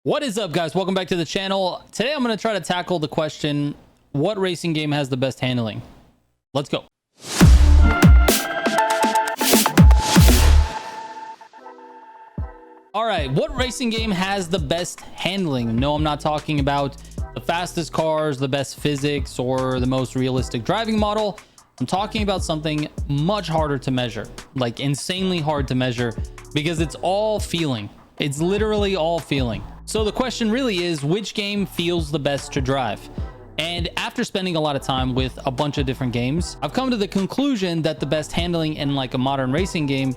What is up, guys? Welcome back to the channel. Today I'm going to try to tackle the question, what racing game has the best handling? Let's go. All right, what racing game has the best handling? No, I'm not talking about the fastest cars, the best physics, or the most realistic driving model. I'm talking about something much harder to measure, like insanely hard to measure, because it's all feeling. It's literally all feeling. So the question really is, which game feels the best to drive? And after spending a lot of time with a bunch of different games, I've come to the conclusion that the best handling in like a modern racing game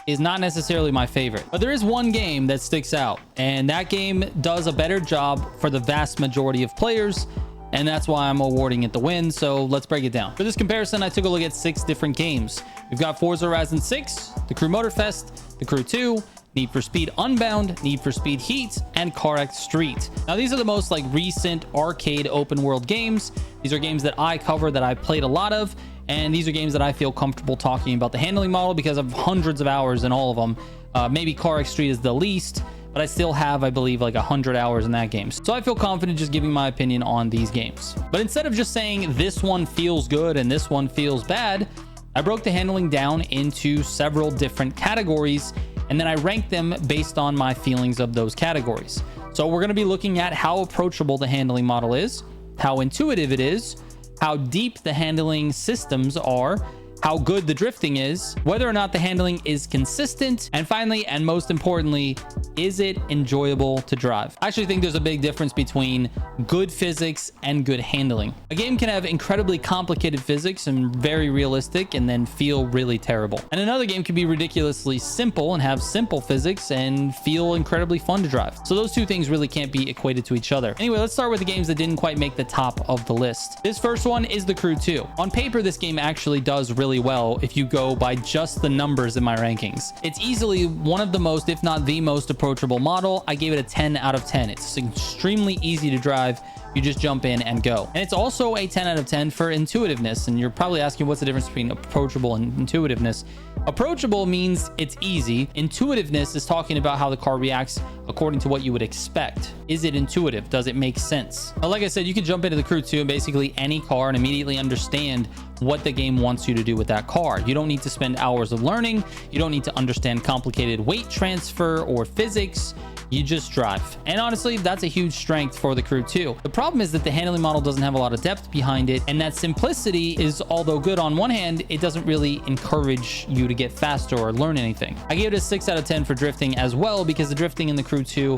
is not necessarily my favorite. But there is one game that sticks out, and that game does a better job for the vast majority of players, and that's why I'm awarding it the win. So let's break it down. For this comparison, I took a look at 6 different games. We've got Forza Horizon 6, the Crew Motorfest, the Crew 2, Need for Speed Unbound, Need for Speed Heat, and CarX Street. Now, these are the most like recent arcade open world games. These are games that I cover, that I played a lot of, and these are games that I feel comfortable talking about the handling model because of hundreds of hours in all of them. Maybe CarX Street is the least, but I still have, I believe, like 100 hours in that game. So I feel confident just giving my opinion on these games. But instead of just saying this one feels good and this one feels bad, I broke the handling down into several different categories, and then I ranked them based on my feelings of those categories. So we're going to be looking at how approachable the handling model is, how intuitive it is, how deep the handling systems are, how good the drifting is, whether or not the handling is consistent, and finally, and most importantly, is it enjoyable to drive? I actually think there's a big difference between good physics and good handling. A game can have incredibly complicated physics and very realistic and then feel really terrible. And another game can be ridiculously simple and have simple physics and feel incredibly fun to drive. So those two things really can't be equated to each other. Anyway, let's start with the games that didn't quite make the top of the list. This first one is the Crew 2. On paper, this game actually does really well if you go by just the numbers in my rankings. It's easily one of the most, if not the most approachable model. I gave it a 10 out of 10. It's extremely easy to drive. You just jump in and go. And it's also a 10 out of 10 for intuitiveness. And you're probably asking, what's the difference between approachable and intuitiveness? Approachable means it's easy. Intuitiveness is talking about how the car reacts according to what you would expect. Is it intuitive? Does it make sense? But like I said, you can jump into the Crew 2 and basically any car and immediately understand what the game wants you to do with that car. You don't need to spend hours of learning. You don't need to understand complicated weight transfer or physics. You just drive. And honestly, that's a huge strength for the Crew 2. The problem is that the handling model doesn't have a lot of depth behind it, and that simplicity is, although good on one hand, it doesn't really encourage you to get faster or learn anything. I gave it a 6 out of 10 for drifting as well, because the drifting in the Crew 2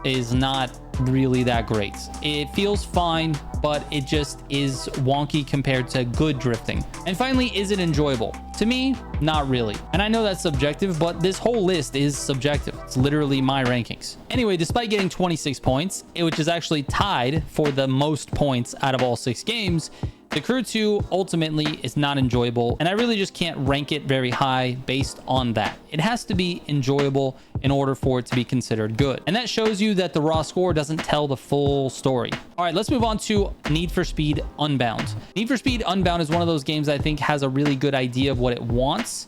is not really that great. It feels fine, but it just is wonky compared to good drifting. And finally, is it enjoyable? To me, not really. And I know that's subjective, but this whole list is subjective. It's literally my rankings. Anyway, despite getting 26 points, which is actually tied for the most points out of all 6 games, the Crew 2 ultimately is not enjoyable, and I really just can't rank it very high based on that. It has to be enjoyable in order for it to be considered good. And that shows you that the raw score doesn't tell the full story. All right, let's move on to Need for Speed Unbound. Need for Speed Unbound is one of those games I think has a really good idea of what it wants,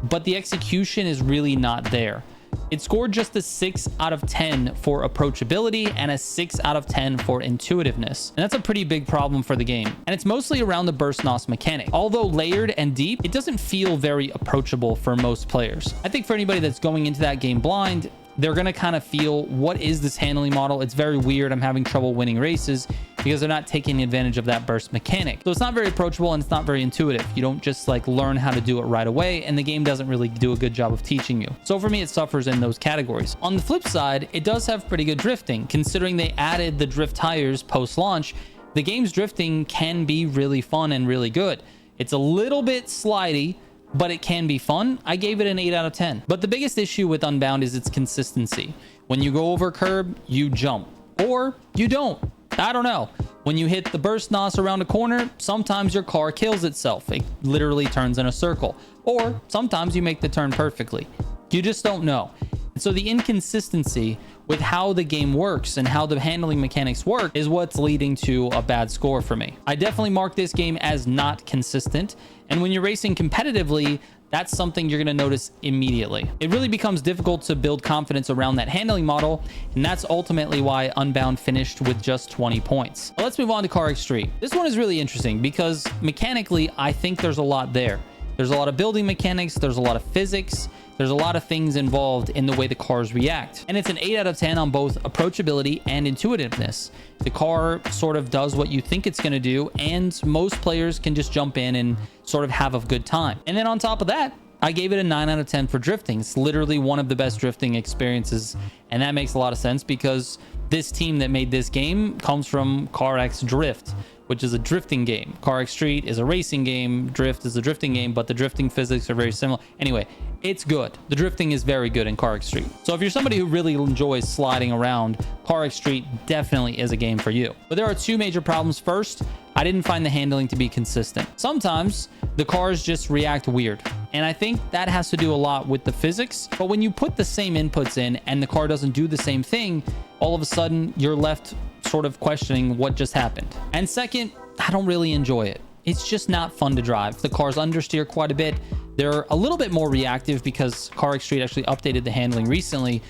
but the execution is really not there. It scored just a 6 out of 10 for approachability and a 6 out of 10 for intuitiveness. And that's a pretty big problem for the game. And it's mostly around the burst NOS mechanic. Although layered and deep, it doesn't feel very approachable for most players. I think for anybody that's going into that game blind, they're going to kind of feel, what is this handling model? It's very weird. I'm having trouble winning races because they're not taking advantage of that burst mechanic. So it's not very approachable and it's not very intuitive. You don't just like learn how to do it right away, and the game doesn't really do a good job of teaching you. So for me, it suffers in those categories. On the flip side, it does have pretty good drifting. Considering they added the drift tires post-launch, the game's drifting can be really fun and really good. It's a little bit slidey, but it can be fun. I gave it an 8 out of 10. But the biggest issue with Unbound is its consistency. When you go over a curb, you jump, or you don't. I don't know. When you hit the burst NOS around a corner, sometimes your car kills itself. It literally turns in a circle. Or sometimes you make the turn perfectly. You just don't know. And so the inconsistency with how the game works and how the handling mechanics work is what's leading to a bad score for me. I definitely mark this game as not consistent. And when you're racing competitively, that's something you're going to notice immediately. It really becomes difficult to build confidence around that handling model, and that's ultimately why Unbound finished with just 20 points. But let's move on to CarX Street. This one is really interesting because mechanically, I think there's a lot there. There's a lot of building mechanics, there's a lot of physics, there's a lot of things involved in the way the cars react. And it's an 8 out of 10 on both approachability and intuitiveness. The car sort of does what you think it's going to do, and most players can just jump in and sort of have a good time. And then on top of that, I gave it a 9 out of 10 for drifting. It's literally one of the best drifting experiences, and that makes a lot of sense because this team that made this game comes from CarX Drift, which is a drifting game. CarX Street is a racing game. Drift is a drifting game, but the drifting physics are very similar. Anyway, it's good. The drifting is very good in CarX Street. So if you're somebody who really enjoys sliding around, CarX Street definitely is a game for you. But there are two major problems. First, I didn't find the handling to be consistent. Sometimes the cars just react weird, and I think that has to do a lot with the physics. But when you put the same inputs in and the car doesn't do the same thing, all of a sudden you're left sort of questioning what just happened. And second, I don't really enjoy it. It's just not fun to drive. The cars understeer quite a bit. They're a little bit more reactive because CarX Street actually updated the handling recently,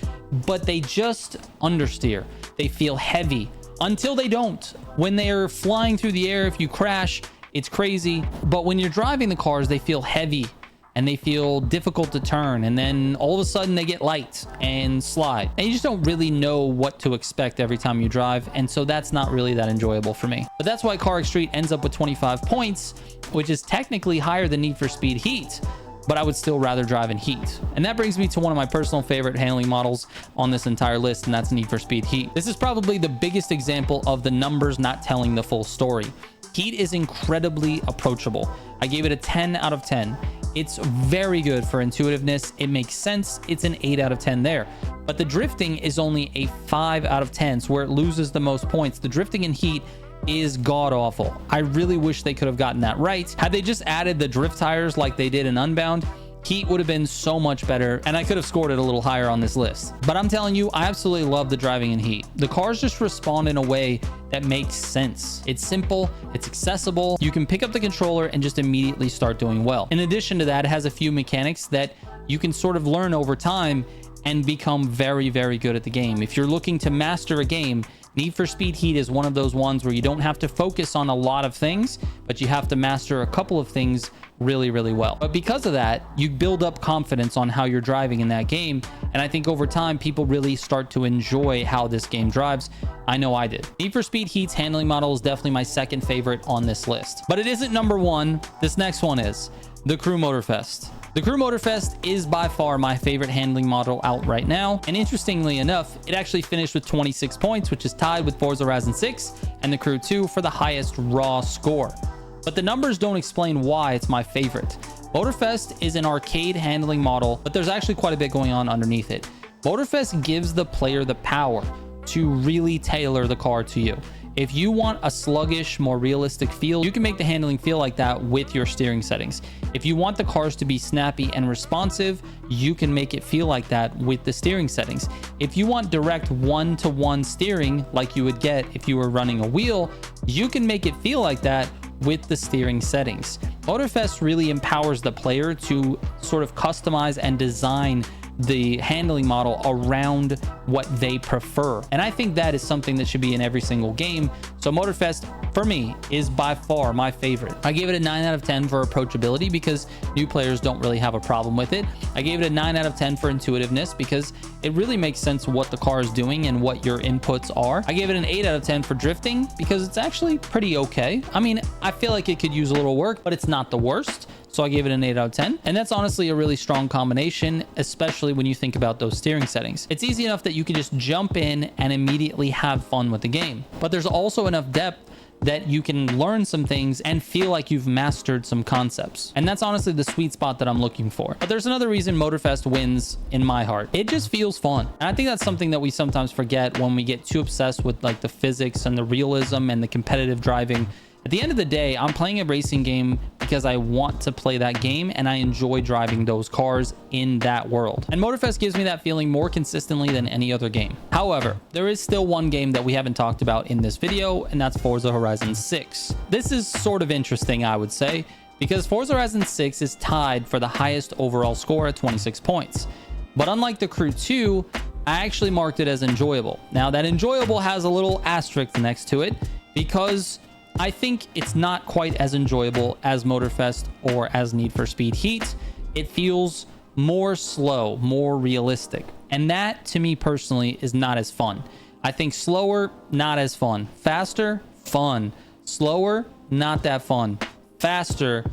but they just understeer. They feel heavy until they don't. When they're flying through the air, if you crash, it's crazy. But when you're driving the cars, they feel heavy and they feel difficult to turn, and then all of a sudden they get light and slide, and you just don't really know what to expect every time you drive, and so that's not really that enjoyable for me. But that's why CarX Street ends up with 25 points, which is technically higher than Need for Speed Heat, but I would still rather drive in Heat. And that brings me to one of my personal favorite handling models on this entire list, and that's Need for Speed Heat. This is probably the biggest example of the numbers not telling the full story. Heat is incredibly approachable. I gave it a 10 out of 10. It's very good for intuitiveness. It makes sense. It's an 8 out of 10 there. But the drifting is only a 5 out of 10, so where it loses the most points. The drifting in Heat is god awful. I really wish they could have gotten that right. Had they just added the drift tires like they did in Unbound, Heat would have been so much better, and I could have scored it a little higher on this list. But I'm telling you, I absolutely love the driving in Heat. The cars just respond in a way that makes sense. It's simple, it's accessible. You can pick up the controller and just immediately start doing well. In addition to that, it has a few mechanics that you can sort of learn over time and become very, very good at the game. If you're looking to master a game, Need for Speed Heat is one of those ones where you don't have to focus on a lot of things, but you have to master a couple of things really, really well. But because of that, you build up confidence on how you're driving in that game. And I think over time, people really start to enjoy how this game drives. I know I did. Need for Speed Heat's handling model is definitely my second favorite on this list. But it isn't number one. This next one is the Crew Motorfest. The Crew Motorfest is by far my favorite handling model out right now. And interestingly enough, it actually finished with 26 points, which is tied with Forza Horizon 6 and the Crew 2 for the highest raw score. But the numbers don't explain why it's my favorite. Motorfest is an arcade handling model, but there's actually quite a bit going on underneath it. Motorfest gives the player the power to really tailor the car to you. If you want a sluggish, more realistic feel, you can make the handling feel like that with your steering settings. If you want the cars to be snappy and responsive, you can make it feel like that with the steering settings. If you want direct one-to-one steering like you would get if you were running a wheel, you can make it feel like that with the steering settings. Motorfest really empowers the player to sort of customize and design the handling model around what they prefer. And I think that is something that should be in every single game. So Motorfest, for me, is by far my favorite. I gave it a 9 out of 10 for approachability because new players don't really have a problem with it. I gave it a 9 out of 10 for intuitiveness because it really makes sense what the car is doing and what your inputs are. I gave it an 8 out of 10 for drifting because it's actually pretty okay. I mean, I feel like it could use a little work, but it's not the worst. So I gave it an 8 out of 10. And that's honestly a really strong combination, especially when you think about those steering settings. It's easy enough that you can just jump in and immediately have fun with the game. But there's also enough depth that you can learn some things and feel like you've mastered some concepts. And that's honestly the sweet spot that I'm looking for. But there's another reason Motorfest wins in my heart. It just feels fun. And I think that's something that we sometimes forget when we get too obsessed with like the physics and the realism and the competitive driving. At the end of the day, I'm playing a racing game because I want to play that game and I enjoy driving those cars in that world. And Motorfest gives me that feeling more consistently than any other game. However, there is still one game that we haven't talked about in this video, and that's Forza Horizon 6. This is sort of interesting, I would say, because Forza Horizon 6 is tied for the highest overall score at 26 points. But unlike the Crew 2, I actually marked it as enjoyable. Now that enjoyable has a little asterisk next to it because I think it's not quite as enjoyable as Motorfest or as Need for Speed Heat. It feels more slow, more realistic. And that, to me personally, is not as fun. I think slower, not as fun. Faster, fun. Slower, not that fun. Faster,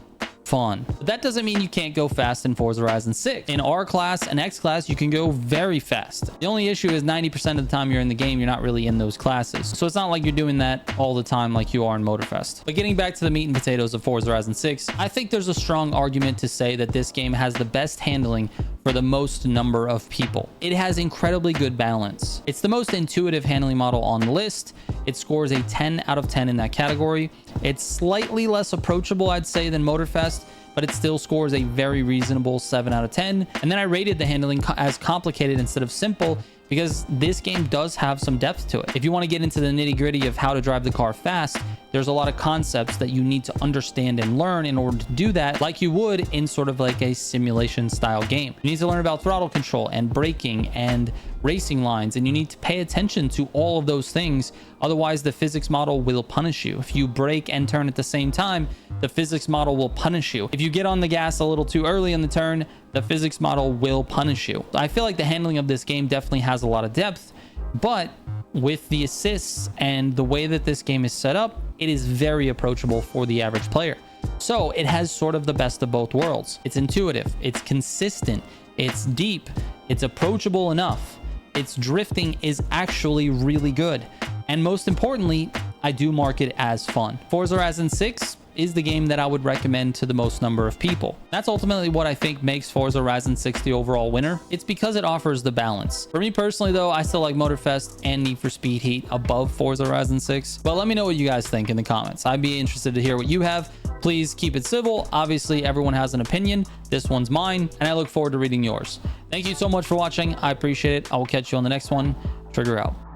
fun. But that doesn't mean you can't go fast in Forza Horizon 6. In R class and X class, you can go very fast. The only issue is 90% of the time you're in the game, you're not really in those classes. So it's not like you're doing that all the time like you are in Motorfest. But getting back to the meat and potatoes of Forza Horizon 6, I think there's a strong argument to say that this game has the best handling for the most number of people. It has incredibly good balance. It's the most intuitive handling model on the list. It scores a 10 out of 10 in that category. It's slightly less approachable, I'd say, than Motorfest, but it still scores a very reasonable 7 out of 10. And then I rated the handling as complicated instead of simple because this game does have some depth to it. If you want to get into the nitty-gritty of how to drive the car fast, there's a lot of concepts that you need to understand and learn in order to do that, like you would in sort of like a simulation style game. You need to learn about throttle control and braking and racing lines, and you need to pay attention to all of those things. Otherwise, the physics model will punish you. If you brake and turn at the same time, the physics model will punish you. If you get on the gas a little too early in the turn, the physics model will punish you. I feel like the handling of this game definitely has a lot of depth, but with the assists and the way that this game is set up, it is very approachable for the average player. So it has sort of the best of both worlds. It's intuitive, it's consistent, it's deep, it's approachable enough. Its drifting is actually really good. And most importantly, I do mark it as fun. Forza Horizon 6 is the game that I would recommend to the most number of people. That's ultimately what I think makes Forza Horizon 6 the overall winner. It's because it offers the balance. For me personally though, I still like Motorfest and Need for Speed Heat above Forza Horizon 6. But let me know what you guys think in the comments. I'd be interested to hear what you have. Please keep it civil. Obviously, everyone has an opinion. This one's mine, and I look forward to reading yours. Thank you so much for watching. I appreciate it. I will catch you on the next one. Trigger out.